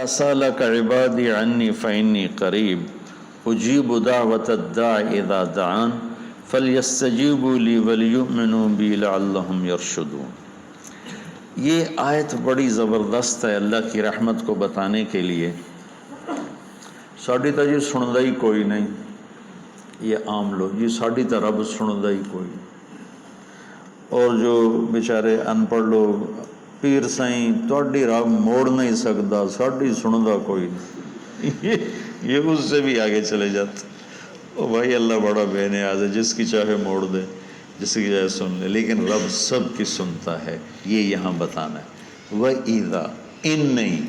سألك عبادي عني فإني قريب أجيب دعوة الداع إذا دعان فليستجيبوا لي وليؤمنوا بي لعلهم يرشدون۔ یہ آیت بڑی زبردست ہے اللہ کی رحمت کو بتانے کے لیے۔ ساڈی تا جی سندا ہی کوئی نہیں، یہ عام لوگ جی ساڈی تا رب سندا ہی کوئی نہیں، اور جو بیچارے ان پڑھ لوگ پیر سائیں تہاڈی رب موڑ نہیں سکدا، ساڈی سندا کوئی نہیں، یہ اس سے بھی آگے چلے جاتے۔ او بھائی اللہ بڑا بے نیاز ہے، جس کی چاہے موڑ دے، جس کی چاہے سن لے، لیکن رب سب کی سنتا ہے، یہ یہاں بتانا ہے۔ وَإِذَا ان نہیں،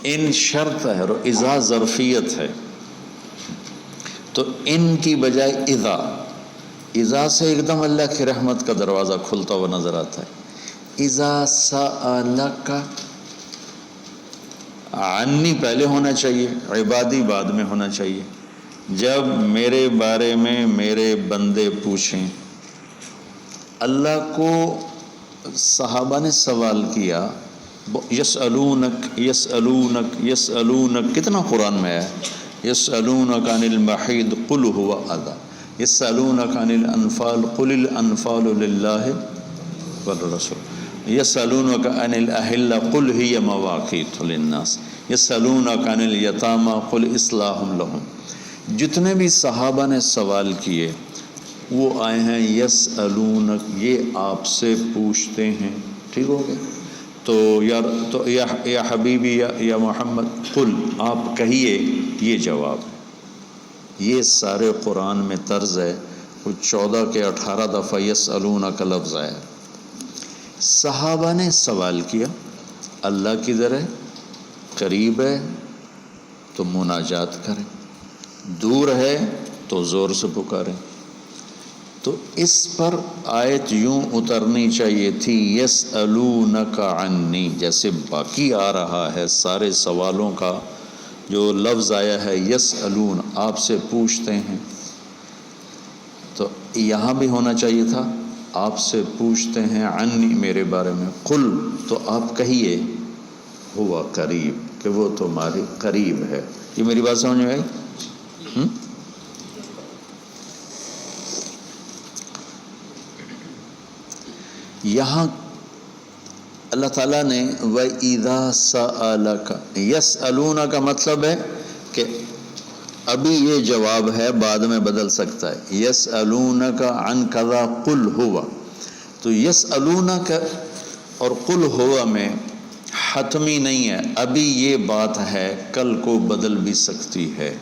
ان شرط ہے اور اذا ظرفیت ہے، تو ان کی بجائے اذا سے ایک دم اللہ کی رحمت کا دروازہ کھلتا ہوا نظر آتا ہے۔ اذا سألک عنی پہلے ہونا چاہیے، عبادی بعد میں ہونا چاہیے۔ جب میرے بارے میں میرے بندے پوچھیں، اللہ کو صحابہ نے سوال کیا، یسألونک یسألونک یسألونک، کتنا قرآن میں ہے، یسألونک عن المحیض قل هو اذی، یسألونک عن الانفال قل الانفال للہ والرسول، یسألونک عن الاہلہ قل ہی مواقیت للناس، یسألونک عن الیتامى قل اصلاح لہم۔ جتنے بھی صحابہ نے سوال کیے وہ آئے ہیں یسألونک، یہ آپ سے پوچھتے ہیں، ٹھیک ہو گیا؟ تو یا حبیبی یا محمد قل، آپ کہیے، یہ جواب ہے۔ یہ سارے قرآن میں طرز ہے، وہ 14 کے 18 دفعہ یسألونک لفظ آیا۔ صحابہ نے سوال کیا، اللہ کدھر ہے، قریب ہے تو مناجات کریں، دور ہے تو زور سے پکاریں۔ تو اس پر آیت یوں اترنی چاہیے تھی، یسألونک عنی، جیسے باقی آ رہا ہے سارے سوالوں کا جو لفظ آیا ہے یسألون، آپ سے پوچھتے ہیں، تو یہاں بھی ہونا چاہیے تھا آپ سے پوچھتے ہیں عنی، میرے بارے میں، قل، تو آپ کہیے ہوا قریب، کہ وہ تمہارے قریب ہے۔ یہ میری بات سمجھ میں آئی؟ یہاں اللہ تعالیٰ نے وَإِذَا سَأَلَكَ، یسألون کا مطلب ہے کہ ابھی یہ جواب ہے، بعد میں بدل سکتا ہے۔ یسألونک عن کذا قل ہوا، تو یسألونک اور قل ہوا میں حتمی نہیں ہے، ابھی یہ بات ہے، کل کو بدل بھی سکتی ہے۔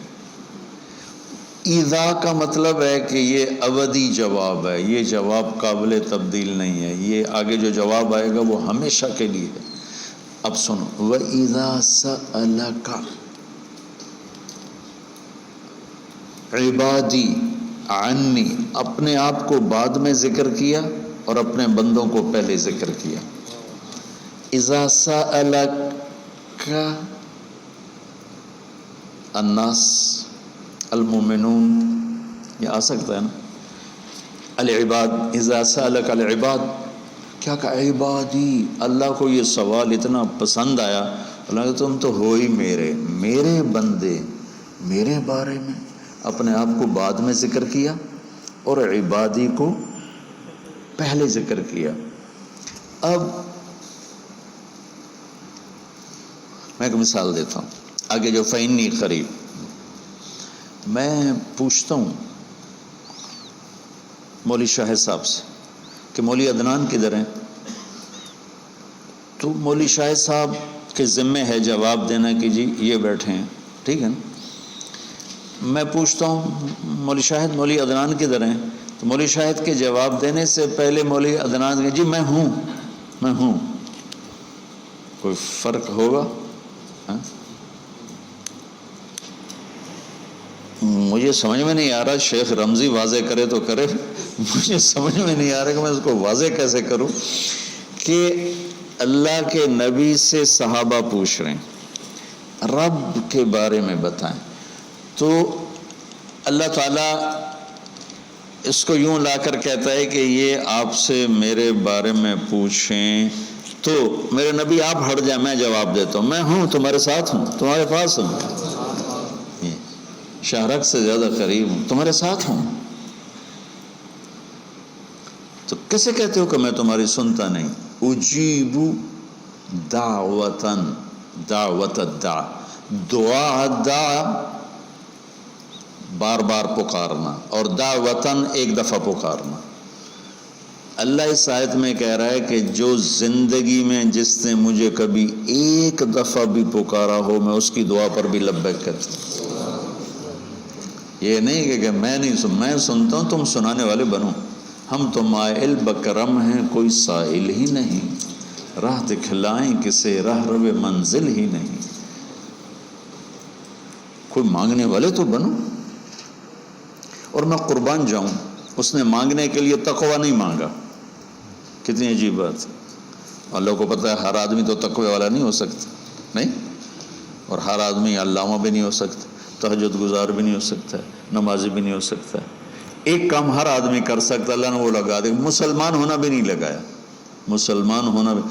اذا کا مطلب ہے کہ یہ ابدی جواب ہے، یہ جواب قابل تبدیل نہیں ہے، یہ آگے جو جواب آئے گا وہ ہمیشہ کے لیے ہے۔ اب سنو، وَإِذَا سَأَلَكَ عبادی عنی، اپنے آپ کو بعد میں ذکر کیا اور اپنے بندوں کو پہلے ذکر کیا۔ اذا سألک الناس المؤمنون، یہ آ سکتا ہے نا، العباد، اذا سألک العباد، کیا کہا عبادی، اللہ کو یہ سوال اتنا پسند آیا، اللہ کہ تم تو ہو ہی میرے بندے، میرے بارے میں اپنے آپ کو بعد میں ذکر کیا اور عبادی کو پہلے ذکر کیا۔ اب میں ایک مثال دیتا ہوں، آگے جو فإنی قریب، میں پوچھتا ہوں مولوی شاہد صاحب سے کہ مولوی عدنان کدھر ہیں، تو مولوی شاہد صاحب کے ذمے ہے جواب دینا کہ جی یہ بیٹھے ہیں، ٹھیک ہے نا۔ میں پوچھتا ہوں مولوی شاہد، مولوی عدنان کدھر ہیں، تو مولوی شاہد کے جواب دینے سے پہلے مولوی عدنان کہ جی میں ہوں، کوئی فرق ہوگا؟ مجھے سمجھ میں نہیں آ رہا، شیخ رمزی واضح کرے تو کرے، مجھے سمجھ میں نہیں آ رہا کہ میں اس کو واضح کیسے کروں کہ اللہ کے نبی سے صحابہ پوچھ رہے ہیں رب کے بارے میں بتائیں، تو اللہ تعالیٰ اس کو یوں لا کر کہتا ہے کہ یہ آپ سے میرے بارے میں پوچھیں تو میرے نبی آپ ہٹ جائیں، میں جواب دیتا ہوں، میں ہوں، تمہارے ساتھ ہوں، تمہارے پاس ہوں، شہرک سے زیادہ قریب ہوں، تمہارے ساتھ ہوں۔ تو کیسے کہتے ہو کہ میں تمہاری سنتا نہیں؟ اجیب دعوتن، دعوت الدع، دعا دعا بار بار پکارنا، اور دعوتن ایک دفعہ پکارنا۔ اللہ اس آیت میں کہہ رہا ہے کہ جو زندگی میں جس نے مجھے کبھی ایک دفعہ بھی پکارا ہو، میں اس کی دعا پر بھی لبیک کہتا ہوں۔ یہ نہیں کہ میں نہیں میں سنتا ہوں، تم سنانے والے بنو۔ ہم تو مائل بکرم ہیں، کوئی سائل ہی نہیں، راہ دکھلائیں کسے راہ رو منزل ہی نہیں۔ کوئی مانگنے والے تو بنو۔ اور میں قربان جاؤں، اس نے مانگنے کے لیے تقوی نہیں مانگا، کتنی عجیب بات ہے۔ اللہ کو پتہ ہے ہر آدمی تو تقوی والا نہیں ہو سکتا، نہیں، اور ہر آدمی علامہ بھی نہیں ہو سکتا، تہجد گزار بھی نہیں ہو سکتا، نمازی بھی نہیں ہو سکتا۔ ایک کام ہر آدمی کر سکتا، اللہ نے وہ لگا دے، مسلمان ہونا بھی نہیں لگایا۔ مسلمان ہونا بھی،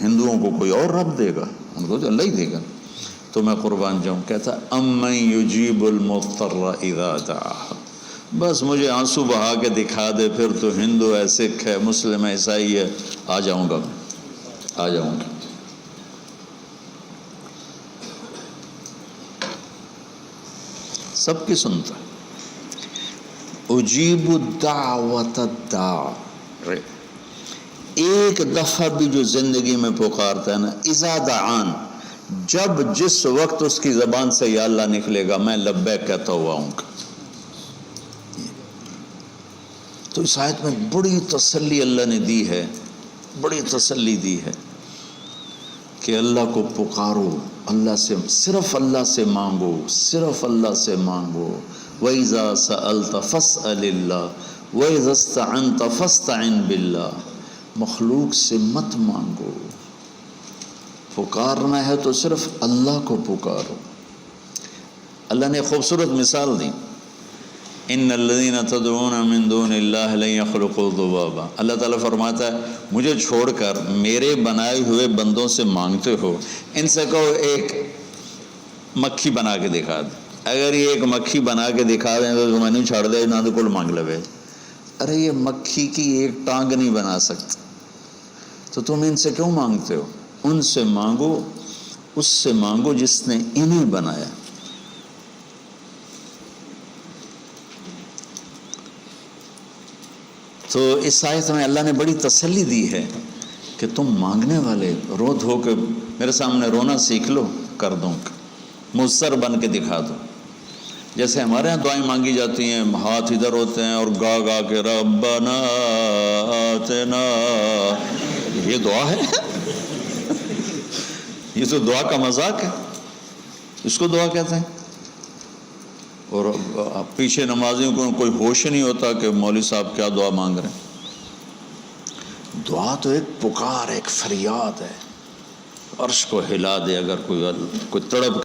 ہندوؤں کو کوئی اور رب دے گا، ان کو تو اللہ ہی دے گا۔ تو میں قربان جاؤں، کہتا امن یجیب المضطر اذا دعاہ، بس مجھے آنسو بہا کے دکھا دے، پھر تو ہندو ہے، سکھ ہے، مسلم ہے، عیسائی ہے، آ جاؤں گا، آ جاؤں گا۔ سب کی سنتا، اجیب دعوت الداع، ایک دفعہ بھی جو زندگی میں پکارتا ہے نا، اذا دعان، جب جس وقت اس کی زبان سے یا اللہ نکلے گا، میں لبیک کہتا ہوا ہوں گا۔ تو اس آیت میں بڑی تسلی اللہ نے دی ہے، بڑی تسلی دی ہے کہ اللہ کو پکارو، اللہ سے، صرف اللہ سے مانگو، صرف اللہ سے مانگو۔ وَإِذَا سَأَلْتَ فَاسْأَلِ اللَّهِ وَإِذَا اسْتَعَنْتَ فَاسْتَعِنْ بِاللَّهِ، مخلوق سے مت مانگو، پکارنا ہے تو صرف اللہ کو پکارو۔ اللہ نے خوبصورت مثال دی، ان الذین تدعون من دون اللہ لن یخلقوا ذبابا، اللہ تعالیٰ فرماتا ہے مجھے چھوڑ کر میرے بنائے ہوئے بندوں سے مانگتے ہو، ان سے کہو ایک مکھی بنا کے دکھا دے، اگر یہ ایک مکھی بنا کے دکھا دیں تو میں نہیں چھاڑ دے نہ تو کل مانگ لے۔ ارے یہ مکھی کی ایک ٹانگ نہیں بنا سکتا، تو تم ان سے کیوں مانگتے ہو؟ ان سے مانگو، اس سے مانگو جس نے انہیں بنایا۔ تو اس آیت میں اللہ نے بڑی تسلی دی ہے کہ تم مانگنے والے رو دھو کے میرے سامنے رونا سیکھ لو، کر دوں، مضطر بن کے دکھا دو۔ جیسے ہمارے ہاں دعائیں مانگی جاتی ہیں، ہاتھ ادھر ہوتے ہیں اور گا گا کے ربنا آتنا، یہ دعا ہے؟ یہ تو دعا کا مذاق ہے، اس کو دعا کہتے ہیں۔ اور پیچھے نمازیوں کو کوئی ہوش نہیں ہوتا کہ مولوی صاحب کیا دعا مانگ رہے ہیں۔ دعا تو ایک پکار، ایک فریاد ہے، عرش کو ہلا دے، اگر کوئی تڑپ